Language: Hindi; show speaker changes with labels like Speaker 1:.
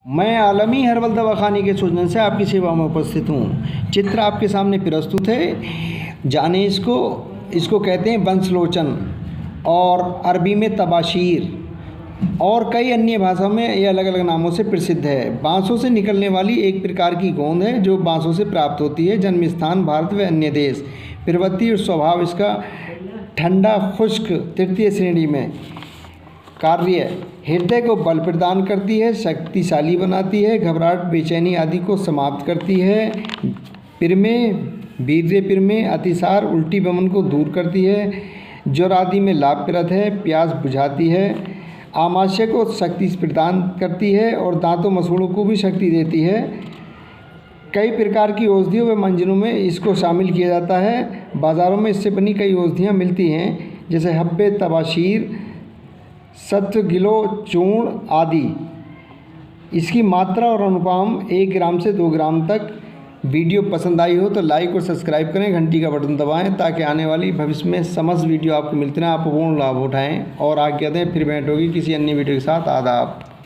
Speaker 1: मैं आलमी हर्बल दवाखाने के सौजन्य से आपकी सेवा में उपस्थित हूँ। चित्र आपके सामने प्रस्तुत है। जाने इसको कहते हैं बंसलोचन और अरबी में तबाशीर और कई अन्य भाषाओं में ये अलग अलग नामों से प्रसिद्ध है। बांसों से निकलने वाली एक प्रकार की गोंद है जो बांसों से प्राप्त होती है। जन्म स्थान भारत व अन्य देश। प्रवृत्ति और स्वभाव इसका ठंडा खुश्क तृतीय श्रेणी में। कार्य हृदय को बल प्रदान करती है, शक्तिशाली बनाती है, घबराहट बेचैनी आदि को समाप्त करती है। पिरमें वीर्य पिरमें अतिसार उल्टी वमन को दूर करती है। ज्वर आदि में लाभप्रद है। प्यास बुझाती है। आमाशय को शक्ति प्रदान करती है और दांतों मसूड़ों को भी शक्ति देती है। कई प्रकार की औषधियों व मंजनों में इसको शामिल किया जाता है। बाज़ारों में इससे बनी कई औषधियाँ मिलती हैं जैसे हब्बे तबाशीर, सत्व गिलो चूर्ण आदि। इसकी मात्रा और अनुपाम 1 ग्राम से 2 ग्राम तक। वीडियो पसंद आई हो तो लाइक और सब्सक्राइब करें, घंटी का बटन दबाएं ताकि आने वाली भविष्य में समस्त वीडियो आपको मिलते रहें, आप पूर्ण लाभ उठाएं और आज्ञा दें। फिर भेंट होगी किसी अन्य वीडियो के साथ। आदाब।